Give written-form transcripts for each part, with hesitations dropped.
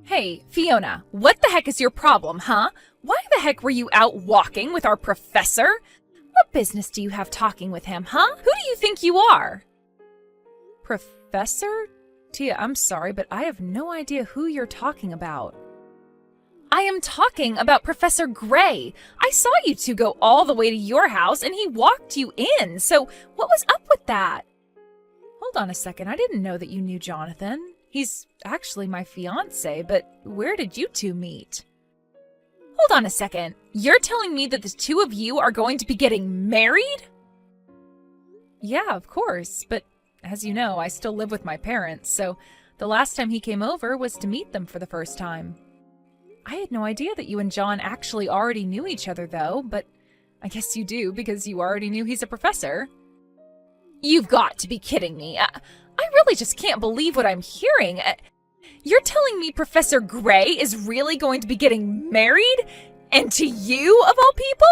Hey, Fiona, what the heck is your problem, huh? Why the heck were you out walking with our professor? What business do you have talking with him, huh? Who do you think you are? Professor? Tia, I'm sorry, but I have no idea who you're talking about. I am talking about Professor Gray. I saw you two go all the way to your house and he walked you in, so what was up with that? Hold on a second, I didn't know that you knew Jonathan. He's actually my fiancé, but where did you two meet? Hold on a second, you're telling me that the two of you are going to be getting married? Yeah, of course, but as you know, I still live with my parents, so the last time he came over was to meet them for the first time. I had no idea that you and John actually already knew each other, though, but I guess you do because you already knew he's a professor. You've got to be kidding me. I really just can't believe what I'm hearing. You're telling me Professor Gray is really going to be getting married? And to you, of all people?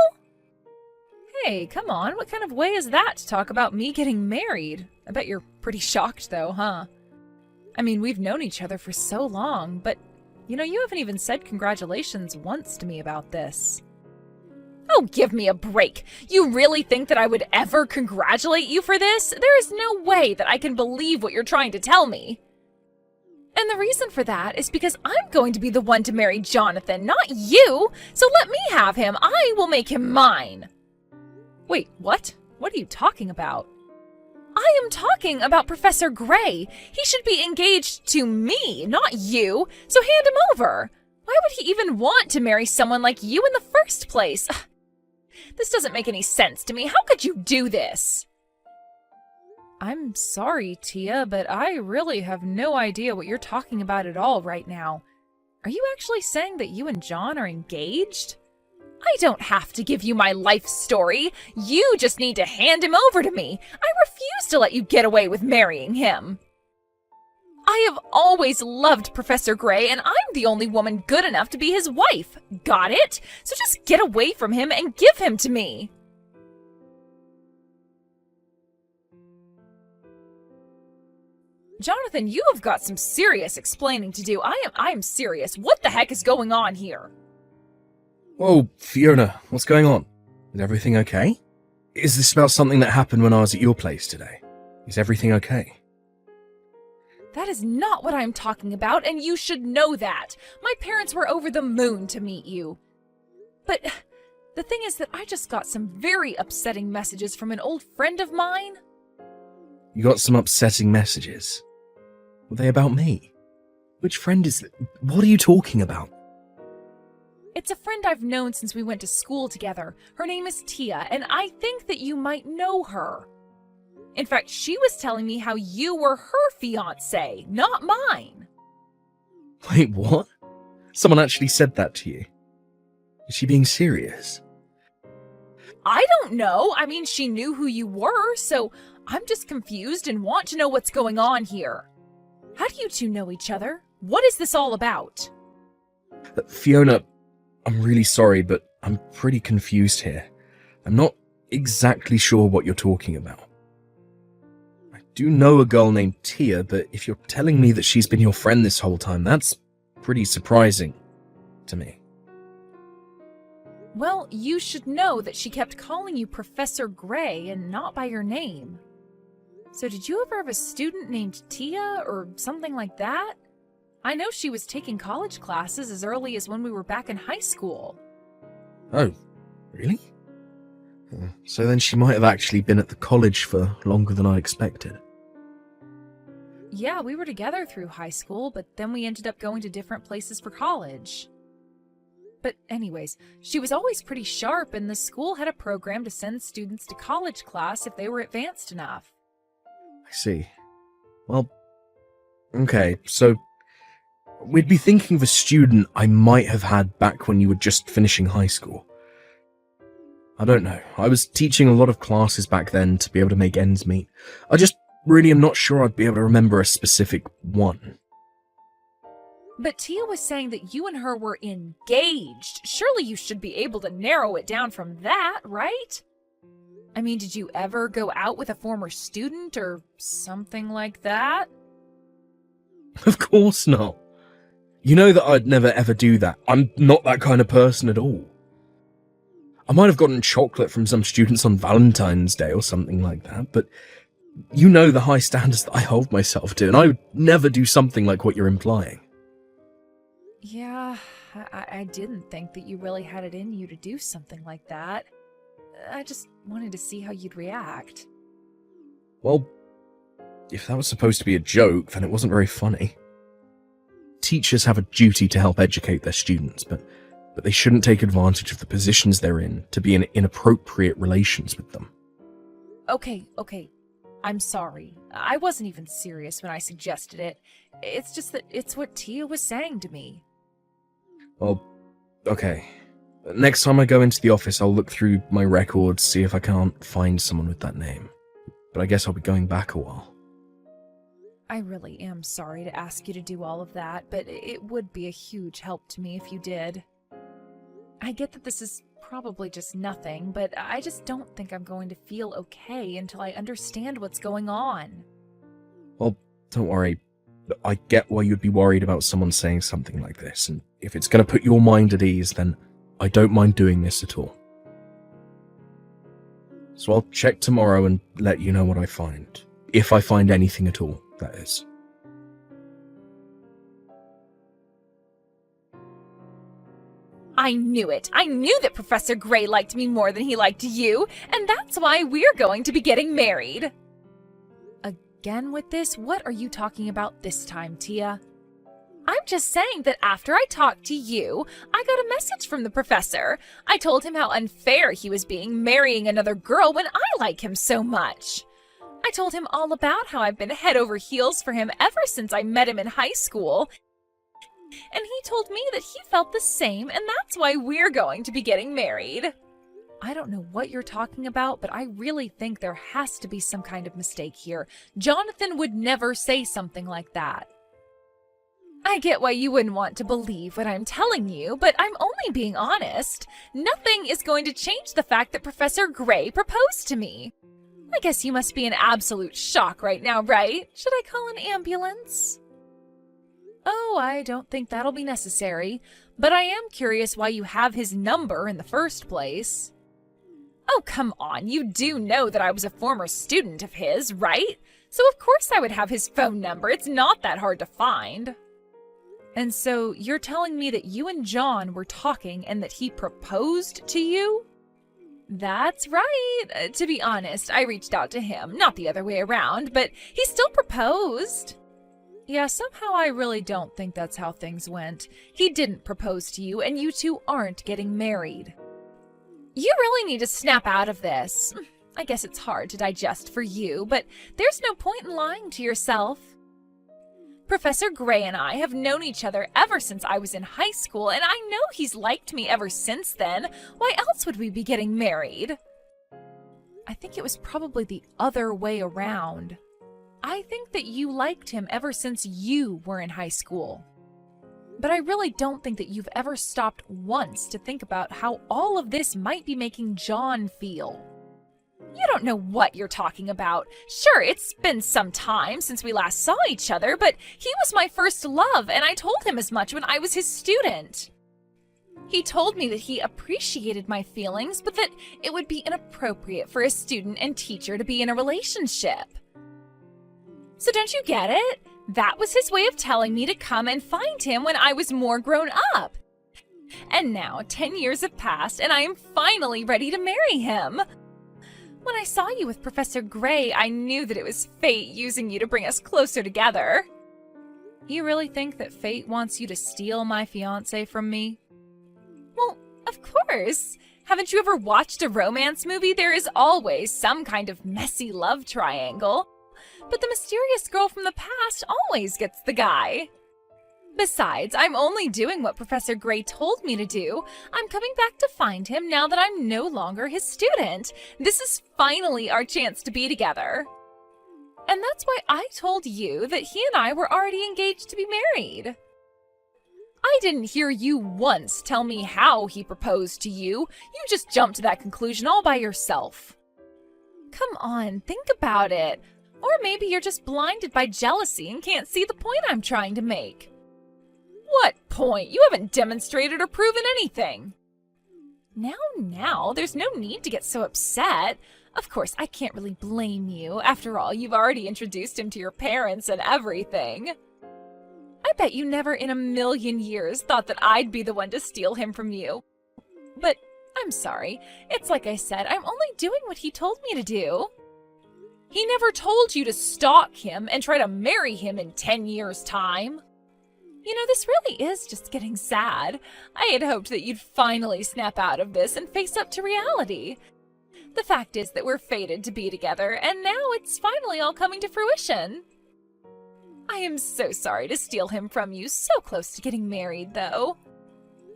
Hey, come on, what kind of way is that to talk about me getting married? I bet you're pretty shocked, though, huh? I mean, we've known each other for so long, but you know, you haven't even said congratulations once to me about this. Oh, give me a break. You really think that I would ever congratulate you for this? There is no way that I can believe what you're trying to tell me. And the reason for that is because I'm going to be the one to marry Jonathan, not you. So let me have him. I will make him mine. Wait, what? What are you talking about? I am talking about Professor Gray. He should be engaged to me, not you, so hand him over. Why would he even want to marry someone like you in the first place? This doesn't make any sense to me. How could you do this? I'm sorry, Tia, but I really have no idea what you're talking about at all right now. Are you actually saying that you and John are engaged? I don't have to give you my life story. You just need to hand him over to me. I refuse to let you get away with marrying him. I have always loved Professor Gray, and I'm the only woman good enough to be his wife. Got it? So just get away from him and give him to me. Jonathan, you have got some serious explaining to do. I am serious. What the heck is going on here? Whoa, Fiona, what's going on? Is everything okay? Is this about something that happened when I was at your place today? Is everything okay? That is not what I'm talking about, and you should know that. My parents were over the moon to meet you. But the thing is that I just got some very upsetting messages from an old friend of mine. You got some upsetting messages? Were they about me? Which friend is it? What are you talking about? It's a friend I've known since we went to school together. Her name is Tia, and I think that you might know her. In fact, she was telling me how you were her fiancé, not mine. Wait, what? Someone actually said that to you? Is she being serious? I don't know. I mean, she knew who you were, so I'm just confused and want to know what's going on here. How do you two know each other? What is this all about? Fiona, I'm really sorry, but I'm pretty confused here. I'm not exactly sure what you're talking about. I do know a girl named Tia, but if you're telling me that she's been your friend this whole time, that's pretty surprising to me. Well, you should know that she kept calling you Professor Gray and not by your name. So did you ever have a student named Tia or something like that? I know she was taking college classes as early as when we were back in high school. Oh, really? So then she might have actually been at the college for longer than I expected. Yeah, we were together through high school, but then we ended up going to different places for college. But anyways, she was always pretty sharp, and the school had a program to send students to college class if they were advanced enough. I see. Well, okay, so we'd be thinking of a student I might have had back when you were just finishing high school. I don't know. I was teaching a lot of classes back then to be able to make ends meet. I just really am not sure I'd be able to remember a specific one. But Tia was saying that you and her were engaged. Surely you should be able to narrow it down from that, right? I mean, did you ever go out with a former student or something like that? Of course not. You know that I'd never ever do that. I'm not that kind of person at all. I might have gotten chocolate from some students on Valentine's Day or something like that, but you know the high standards that I hold myself to, and I would never do something like what you're implying. Yeah, I didn't think that you really had it in you to do something like that. I just wanted to see how you'd react. Well, if that was supposed to be a joke, then it wasn't very funny. Teachers have a duty to help educate their students, but they shouldn't take advantage of the positions they're in to be in inappropriate relations with them. Okay. I'm sorry. I wasn't even serious when I suggested it. It's just that it's what Tia was saying to me. Well, okay. Next time I go into the office, I'll look through my records, see if I can't find someone with that name. But I guess I'll be going back a while. I really am sorry to ask you to do all of that, but it would be a huge help to me if you did. I get that this is probably just nothing, but I just don't think I'm going to feel okay until I understand what's going on. Well, don't worry. I get why you'd be worried about someone saying something like this, and if it's going to put your mind at ease, then I don't mind doing this at all. So I'll check tomorrow and let you know what I find. If I find anything at all, that is. I knew it. I knew that Professor Gray liked me more than he liked you, and that's why we're going to be getting married. Again with this? What are you talking about this time, Tia? I'm just saying that after I talked to you, I got a message from the professor. I told him how unfair he was being marrying another girl when I like him so much. I told him all about how I've been head over heels for him ever since I met him in high school. And he told me that he felt the same, and that's why we're going to be getting married. I don't know what you're talking about, but I really think there has to be some kind of mistake here. Jonathan would never say something like that. I get why you wouldn't want to believe what I'm telling you, but I'm only being honest. Nothing is going to change the fact that Professor Gray proposed to me. I guess you must be in absolute shock right now, right? Should I call an ambulance? Oh, I don't think that'll be necessary, but I am curious why you have his number in the first place. Oh, come on, you do know that I was a former student of his, right? So of course I would have his phone number. It's not that hard to find. And so you're telling me that you and John were talking and that he proposed to you? That's right. To be honest, I reached out to him, not the other way around, but he still proposed. Yeah, somehow I really don't think that's how things went. He didn't propose to you, and you two aren't getting married. You really need to snap out of this. I guess it's hard to digest for you, but there's no point in lying to yourself. Professor Gray and I have known each other ever since I was in high school, and I know he's liked me ever since then. Why else would we be getting married? I think it was probably the other way around. I think that you liked him ever since you were in high school. But I really don't think that you've ever stopped once to think about how all of this might be making John feel. You don't know what you're talking about. Sure, it's been some time since we last saw each other, but he was my first love, and I told him as much when I was his student. He told me that he appreciated my feelings, but that it would be inappropriate for a student and teacher to be in a relationship. So don't you get it? That was his way of telling me to come and find him when I was more grown up. And now 10 years have passed, and I am finally ready to marry him. When I saw you with Professor Gray, I knew that it was fate using you to bring us closer together. You really think that fate wants you to steal my fiancé from me? Well, of course. Haven't you ever watched a romance movie? There is always some kind of messy love triangle. But the mysterious girl from the past always gets the guy. Besides, I'm only doing what Professor Gray told me to do. I'm coming back to find him now that I'm no longer his student. This is finally our chance to be together. And that's why I told you that he and I were already engaged to be married. I didn't hear you once tell me how he proposed to you. You just jumped to that conclusion all by yourself. Come on, think about it. Or maybe you're just blinded by jealousy and can't see the point I'm trying to make. What point? You haven't demonstrated or proven anything. Now, there's no need to get so upset. Of course, I can't really blame you. After all, you've already introduced him to your parents and everything. I bet you never in a million years thought that I'd be the one to steal him from you. But I'm sorry. It's like I said, I'm only doing what he told me to do. He never told you to stalk him and try to marry him in 10 years' time. You know, this really is just getting sad. I had hoped that you'd finally snap out of this and face up to reality. The fact is that we're fated to be together, and now it's finally all coming to fruition. I am so sorry to steal him from you so close to getting married, though.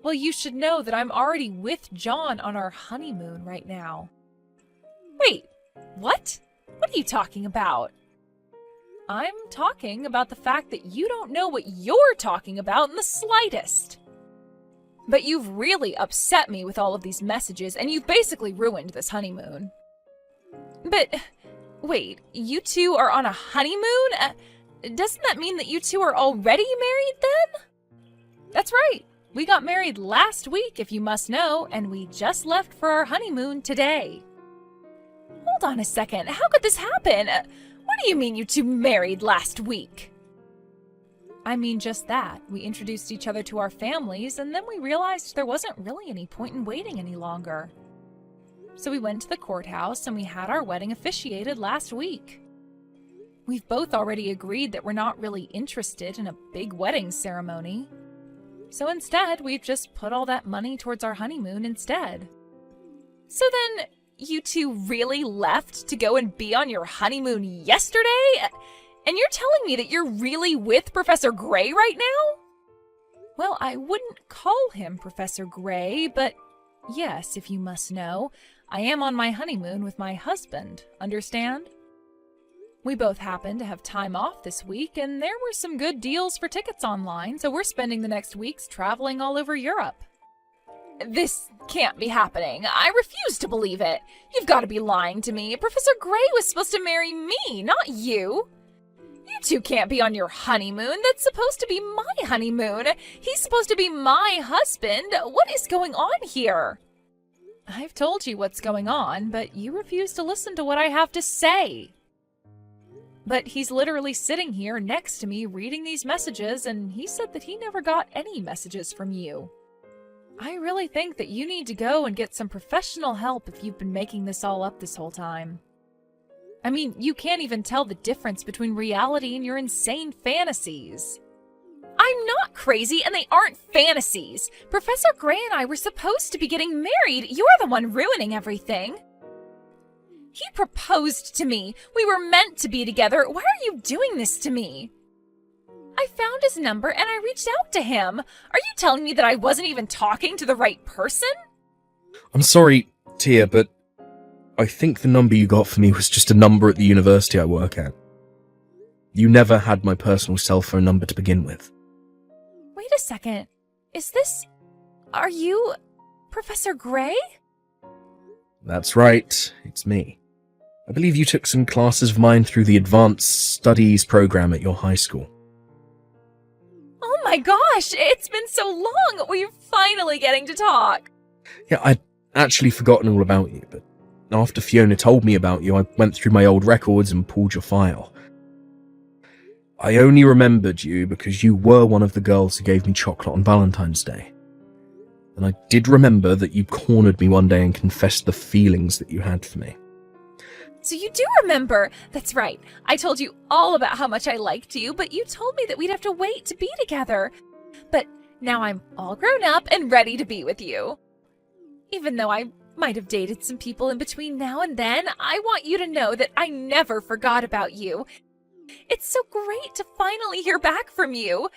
Well, you should know that I'm already with John on our honeymoon right now. Wait, what? What are you talking about? I'm talking about the fact that you don't know what you're talking about in the slightest. But you've really upset me with all of these messages, and you've basically ruined this honeymoon. But, wait, you two are on a honeymoon? Doesn't that mean that you two are already married then? That's right. We got married last week, if you must know, and we just left for our honeymoon today. Hold on a second. How could this happen? What do you mean you two married last week? I mean just that. We introduced each other to our families, and then we realized there wasn't really any point in waiting any longer. So we went to the courthouse and we had our wedding officiated last week. We've both already agreed that we're not really interested in a big wedding ceremony. So instead, we've just put all that money towards our honeymoon instead. So then, you two really left to go and be on your honeymoon yesterday? And you're telling me that you're really with Professor Gray right now? Well, I wouldn't call him Professor Gray, but yes, if you must know, I am on my honeymoon with my husband, understand? We both happen to have time off this week, and there were some good deals for tickets online, so we're spending the next weeks traveling all over Europe. This can't be happening. I refuse to believe it. You've got to be lying to me. Professor Gray was supposed to marry me, not you. You two can't be on your honeymoon. That's supposed to be my honeymoon. He's supposed to be my husband. What is going on here? I've told you what's going on, but you refuse to listen to what I have to say. But he's literally sitting here next to me reading these messages, and he said that he never got any messages from you. I really think that you need to go and get some professional help if you've been making this all up this whole time. I mean, you can't even tell the difference between reality and your insane fantasies. I'm not crazy, and they aren't fantasies. Professor Gray and I were supposed to be getting married. You're the one ruining everything. He proposed to me. We were meant to be together. Why are you doing this to me? I found his number and I reached out to him. Are you telling me that I wasn't even talking to the right person? I'm sorry, Tia, but I think the number you got for me was just a number at the university I work at. You never had my personal cell phone number to begin with. Wait a second. Are you Professor Gray? That's right, it's me. I believe you took some classes of mine through the Advanced Studies program at your high school. Oh my gosh, it's been so long. We're finally getting to talk. Yeah, I'd actually forgotten all about you, but after Fiona told me about you, I went through my old records and pulled your file. I only remembered you because you were one of the girls who gave me chocolate on Valentine's Day. And I did remember that you cornered me one day and confessed the feelings that you had for me. So you do remember. That's right. I told you all about how much I liked you, but you told me that we'd have to wait to be together. But now I'm all grown up and ready to be with you. Even though I might have dated some people in between now and then, I want you to know that I never forgot about you. It's so great to finally hear back from you.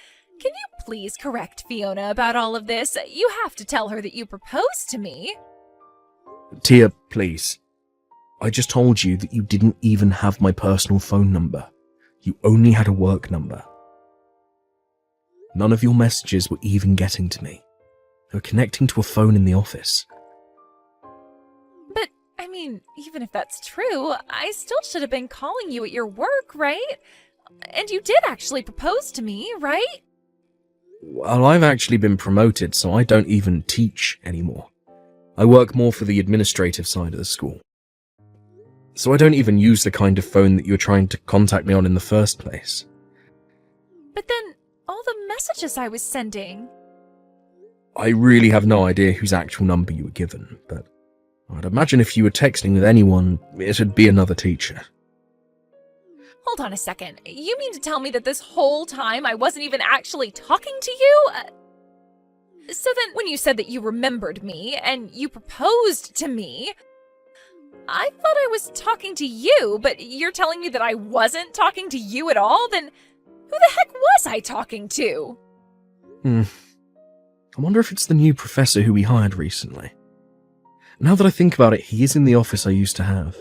Can you please correct Fiona about all of this? You have to tell her that you proposed to me. Tia, please. I just told you that you didn't even have my personal phone number. You only had a work number. None of your messages were even getting to me. They were connecting to a phone in the office. But, I mean, even if that's true, I still should have been calling you at your work, right? And you did actually propose to me, right? Well, I've actually been promoted, so I don't even teach anymore. I work more for the administrative side of the school. So I don't even use the kind of phone that you were trying to contact me on in the first place. But then, all the messages I was sending. I really have no idea whose actual number you were given, but I'd imagine if you were texting with anyone, it'd be another teacher. Hold on a second. You mean to tell me that this whole time I wasn't even actually talking to you? So then, when you said that you remembered me, and you proposed to me, I thought I was talking to you, but you're telling me that I wasn't talking to you at all? Then who the heck was I talking to? I wonder if it's the new professor who we hired recently. Now that I think about it, he is in the office I used to have.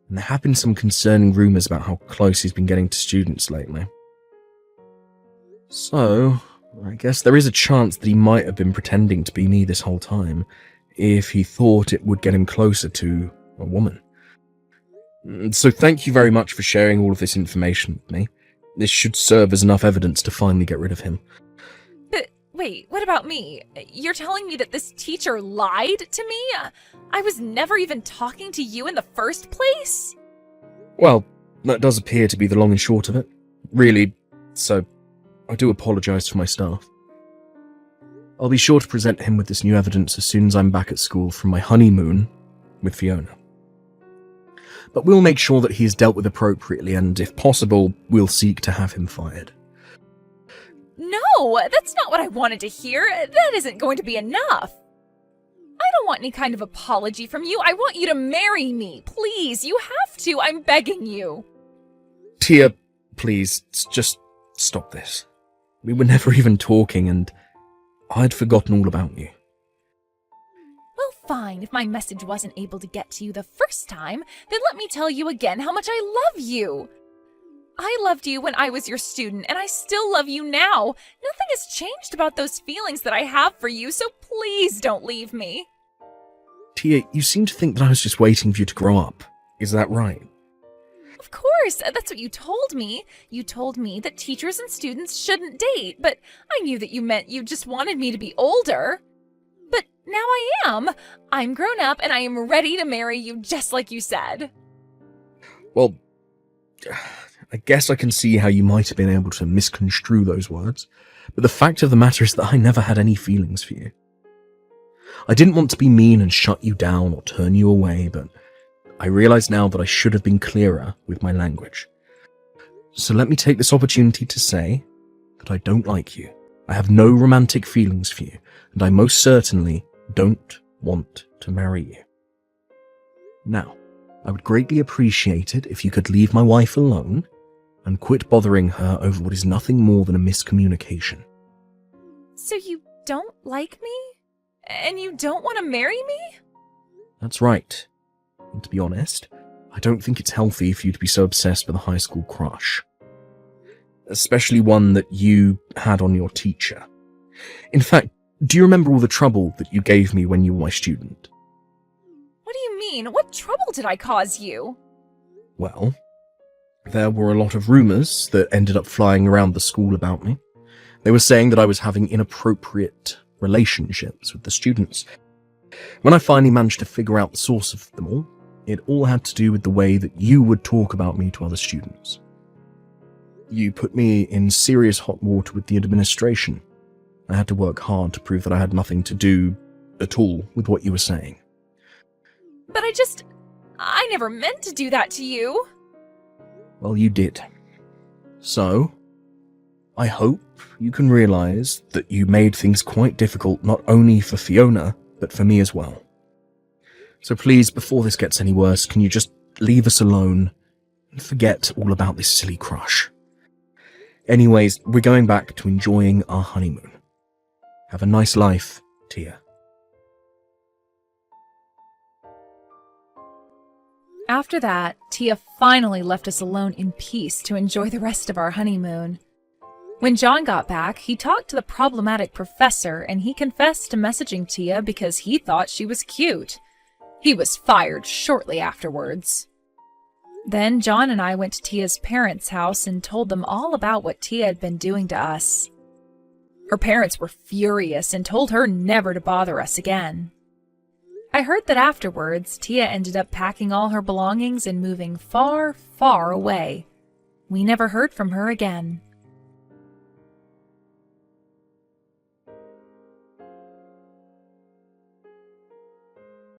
And there have been some concerning rumours about how close he's been getting to students lately. So, I guess there is a chance that he might have been pretending to be me this whole time, if he thought it would get him closer to a woman. So thank you very much for sharing all of this information with me. This should serve as enough evidence to finally get rid of him. But wait, what about me? You're telling me that this teacher lied to me? I was never even talking to you in the first place? Well, that does appear to be the long and short of it. Really, so I do apologise for my staff. I'll be sure to present him with this new evidence as soon as I'm back at school from my honeymoon with Fiona. But we'll make sure that he is dealt with appropriately, and if possible, we'll seek to have him fired. No, that's not what I wanted to hear. That isn't going to be enough. I don't want any kind of apology from you. I want you to marry me. Please, you have to. I'm begging you. Tia, please, just stop this. We were never even talking, and I'd forgotten all about you. Well, fine. If my message wasn't able to get to you the first time, then let me tell you again how much I love you. I loved you when I was your student, and I still love you now. Nothing has changed about those feelings that I have for you, so please don't leave me. Tia, you seem to think that I was just waiting for you to grow up. Is that right? Of course, that's what you told me. You told me that teachers and students shouldn't date, but I knew that you meant you just wanted me to be older. But now I am. I'm grown up, and I am ready to marry you just like you said. Well, I guess I can see how you might have been able to misconstrue those words, but the fact of the matter is that I never had any feelings for you. I didn't want to be mean and shut you down or turn you away, but I realise now that I should have been clearer with my language. So let me take this opportunity to say that I don't like you. I have no romantic feelings for you, and I most certainly don't want to marry you. Now, I would greatly appreciate it if you could leave my wife alone and quit bothering her over what is nothing more than a miscommunication. So you don't like me? And you don't want to marry me? That's right. And to be honest, I don't think it's healthy for you to be so obsessed with a high school crush. Especially one that you had on your teacher. In fact, do you remember all the trouble that you gave me when you were my student? What do you mean? What trouble did I cause you? Well, there were a lot of rumours that ended up flying around the school about me. They were saying that I was having inappropriate relationships with the students. When I finally managed to figure out the source of them all, it all had to do with the way that you would talk about me to other students. You put me in serious hot water with the administration. I had to work hard to prove that I had nothing to do at all with what you were saying. But I never meant to do that to you. Well, you did. So, I hope you can realise that you made things quite difficult not only for Fiona, but for me as well. So please, before this gets any worse, can you just leave us alone and forget all about this silly crush? Anyways, we're going back to enjoying our honeymoon. Have a nice life, Tia. After that, Tia finally left us alone in peace to enjoy the rest of our honeymoon. When John got back, he talked to the problematic professor, and he confessed to messaging Tia because he thought she was cute. He was fired shortly afterwards. Then John and I went to Tia's parents' house and told them all about what Tia had been doing to us. Her parents were furious and told her never to bother us again. I heard that afterwards, Tia ended up packing all her belongings and moving far, far away. We never heard from her again.